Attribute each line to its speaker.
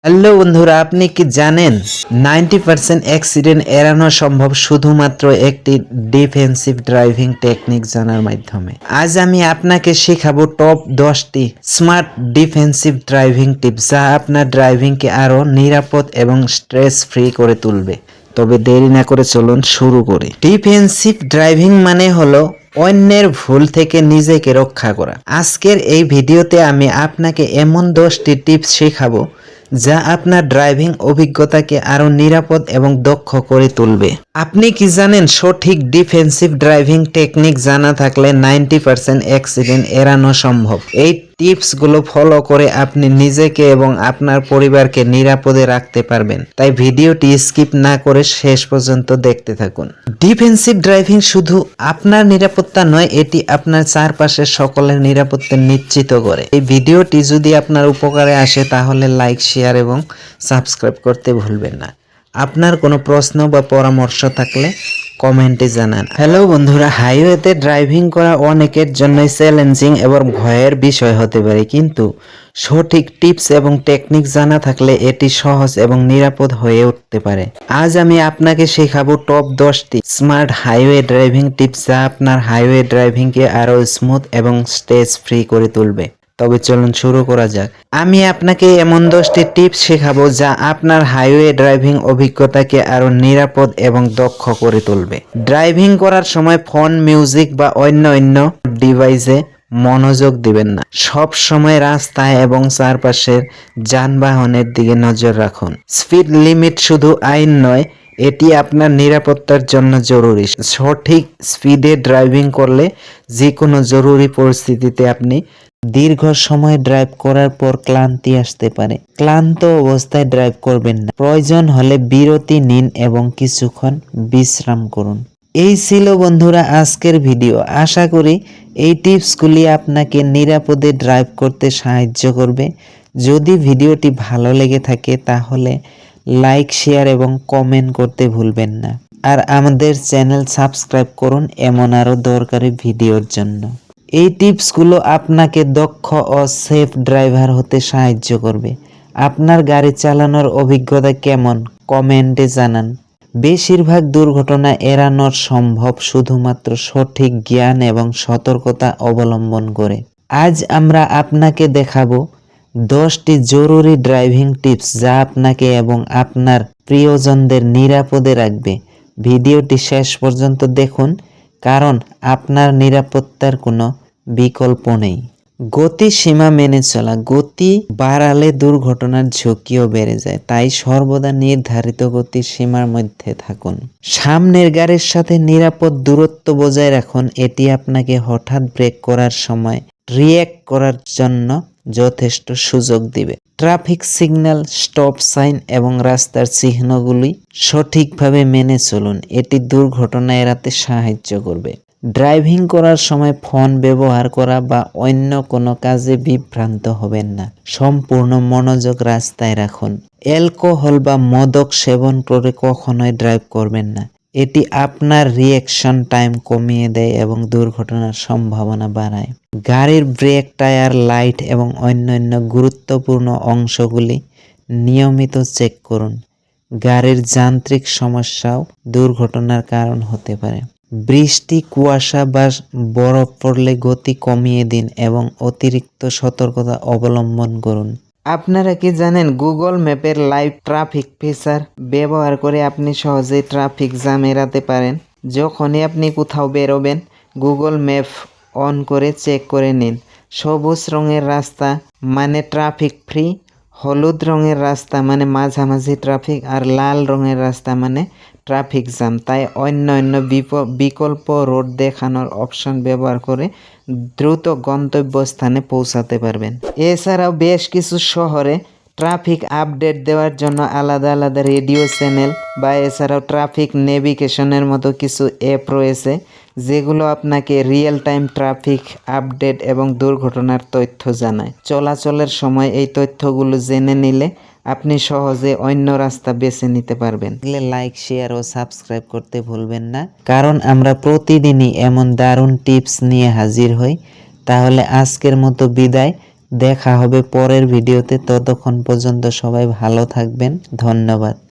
Speaker 1: Hello বন্ধুরা, আপনি কি জানেন 90% অ্যাক্সিডেন্ট এড়ানো সম্ভব শুধুমাত্র একটি ডিফেন্সিভ ড্রাইভিং টেকনিক জানার মাধ্যমে। আজ আমি আপনাকে শেখাবো টপ 10টি স্মার্ট ডিফেন্সিভ ড্রাইভিং টিপস যা আপনার ড্রাইভিংকে আরো নিরাপদ এবং স্ট্রেস ফ্রি করে তুলবে। তবে দেরি না করে চলুন শুরু করি। ডিফেন্সিভ ড্রাইভিং মানে হলো অন্যের ভুল থেকে নিজেকে রক্ষা করা। আজকের এই ভিডিওতে আমি আপনাকে এমন 10টি টিপস শেখাবো যা আপনার ড্রাইভিং অভিজ্ঞতাকে আরো নিরাপদ এবং দক্ষ করে তুলবে। আপনি কি জানেন সঠিক ডিফেন্সিভ ড্রাইভিং টেকনিক জানা থাকলে 90% অ্যাক্সিডেন্ট এড়ানো সম্ভব। এই টিপসগুলো ফলো করে আপনি নিজেকে এবং আপনার পরিবারকে নিরাপদে রাখতে পারবেন। তাই ভিডিওটি স্কিপ না করে শেষ পর্যন্ত দেখতে থাকুন। ডিফেন্সিভ ড্রাইভিং শুধু আপনার নিরাপত্তা নয়, এটি আপনার চারপাশের সকলের নিরাপত্তা নিশ্চিত করে। এই ভিডিওটি যদি আপনার উপকারে আসে তাহলে লাইক, শেয়ার এবং সাবস্ক্রাইব করতে ভুলবেন না। আপনার কোনো প্রশ্ন বা পরামর্শ থাকলে কমেন্টে জানান। হ্যালো বন্ধুরা, হাইওয়েতে ড্রাইভিং করা অনেকের জন্যই চ্যালেঞ্জিং এবং ভয়ের বিষয় হতে পারে, কিন্তু সঠিক টিপস এবং টেকনিক জানা থাকলে এটি সহজ এবং নিরাপদ হয়ে উঠতে পারে। আজ আমি আপনাকে শেখাবো টপ 10টি স্মার্ট হাইওয়ে ড্রাইভিং টিপস যা আপনার হাইওয়ে ড্রাইভিংকে আরো স্মুথ এবং স্ট্রেস ফ্রি করে তুলবে। তবে চলুন শুরু করা যাক। আমি আপনাকে এমন 10টি টিপস শেখাবো যা আপনার হাইওয়ে ড্রাইভিং অভিজ্ঞতাকে আরো নিরাপদ এবং দক্ষ করে তুলবে। ড্রাইভিং করার সময় ফোন, মিউজিক বা অন্য ডিভাইসে মনোযোগ দিবেন না। সব সময় রাস্তায় এবং চারপাশের যানবাহনের দিকে নজর রাখুন। স্পিড লিমিট শুধু আইন নয়, এটি আপনার নিরাপত্তার জন্য জরুরি। সঠিক স্পিডে ড্রাইভিং করলে যে কোনো জরুরি পরিস্থিতিতে আপনি দীর্ঘ সময় ড্রাইভ করার পর ক্লান্তি আসতে পারে। ক্লান্ত অবস্থায় ড্রাইভ করবেন না। প্রয়োজন হলে বিরতি নিন এবং কিছুক্ষণ বিশ্রাম করুন। এই ছিল বন্ধুরা আজকের ভিডিও। আশা করি এই টিপসগুলি আপনাকে নিরাপদে ড্রাইভ করতে সাহায্য করবে। যদি ভিডিওটি ভালো লেগে থাকে তাহলে লাইক, শেয়ার এবং কমেন্ট করতে ভুলবেন না। আর আমাদের চ্যানেল সাবস্ক্রাইব করুন এমন আরও দরকারি ভিডিওর জন্য। এই টিপসগুলো আপনাকে দক্ষ ও সেফ ড্রাইভার হতে সাহায্য করবে। আপনার গাড়ি চালানোর অভিজ্ঞতা কেমন কমেন্টে জানান। বেশিরভাগ দুর্ঘটনা এড়ানো সম্ভব শুধুমাত্র সঠিক জ্ঞান এবং সতর্কতা অবলম্বন করে। আজ আমরা আপনাকে দেখাবো 10টি জরুরি ড্রাইভিং টিপস যা আপনাকে এবং আপনার প্রিয়জনদের নিরাপদে রাখবে। ভিডিওটি শেষ পর্যন্ত দেখুন, কারণ আপনার নিরাপত্তার কোনো বিকল্প নেই। গতি সীমা মেনে চলা। গতি বাড়ালে দুর্ঘটনার ঝুঁকিও বেড়ে যায়, তাই সর্বদা নির্ধারিত গতির সীমার মধ্যে থাকুন। সামনের গাড়ির সাথে নিরাপদ দূরত্ব বজায় রাখুন। এটি আপনাকে হঠাৎ ব্রেক করার সময় রিয়্যাক্ট করার জন্য যথেষ্ট সুযোগ দিবে। ট্রাফিক সিগন্যাল, স্টপ সাইন এবং রাস্তার চিহ্নগুলি সঠিকভাবে মেনে চলুন। এটি দুর্ঘটনা এড়াতে সাহায্য করবে। ড্রাইভিং করার সময় ফোন ব্যবহার করা বা অন্য কোনো কাজে বিভ্রান্ত হবেন না। সম্পূর্ণ মনোযোগ রাস্তায় রাখুন। অ্যালকোহল বা মাদক সেবন করে কখনোই ড্রাইভ করবেন না। এটি আপনার রিঅ্যাকশন টাইম কমিয়ে দেয় এবং দুর্ঘটনার সম্ভাবনা বাড়ায়। গাড়ির ব্রেক, টায়ার, লাইট এবং অন্যান্য গুরুত্বপূর্ণ অংশগুলি নিয়মিত চেক করুন। গাড়ির যান্ত্রিক সমস্যাও দুর্ঘটনার কারণ হতে পারে। বৃষ্টি, কুয়াশা বা বরফ পড়লে গতি কমিয়ে দিন এবং অতিরিক্ত সতর্কতা অবলম্বন করুন। আপনারা কি জানেন গুগল ম্যাপের লাইভ ট্রাফিক ফিচার ব্যবহার করে আপনি সহজেই ট্রাফিক জ্যাম এড়াতে পারেন? যখনই আপনি কোথাও বেরোবেন, গুগল ম্যাপ অন করে চেক করে নিন। সবুজ রঙের রাস্তা মানে ট্রাফিক ফ্রি, হলুদ রঙের রাস্তা মানে মাঝামাঝি ট্রাফিক, আর লাল রঙের রাস্তা মানে ট্রাফিক জ্যাম। তাই অন্য বিকল্প রোড দেখানোর অপশন ব্যবহার করে দ্রুত গন্তব্যস্থানে পৌঁছাতে পারবেন। এছাড়াও বেশ কিছু শহরে ট্রাফিক আপডেট দেওয়ার জন্য আলাদা রেডিও চ্যানেল বা এছাড়াও ট্রাফিক নেভিগেশনের মতো কিছু অ্যাপ রয়েছে, যেগুলো আপনাকে রিয়েল টাইম ট্রাফিক আপডেট এবং দুর্ঘটনার তথ্য জানায়। চলাচলের সময় এই তথ্যগুলো জেনে নিলে আপনি সহজে অন্য রাস্তা বেছে নিতে পারবেন। লাইক, শেয়ার ও সাবস্ক্রাইব করতে ভুলবেন না, কারণ আমরা প্রতিদিনই এমন দারুণ টিপস নিয়ে হাজির হই। তাহলে আজকের মতো বিদায়। দেখা হবে পরের ভিডিওতে, ততক্ষণ পর্যন্ত সবাই ভালো থাকবেন। ধন্যবাদ।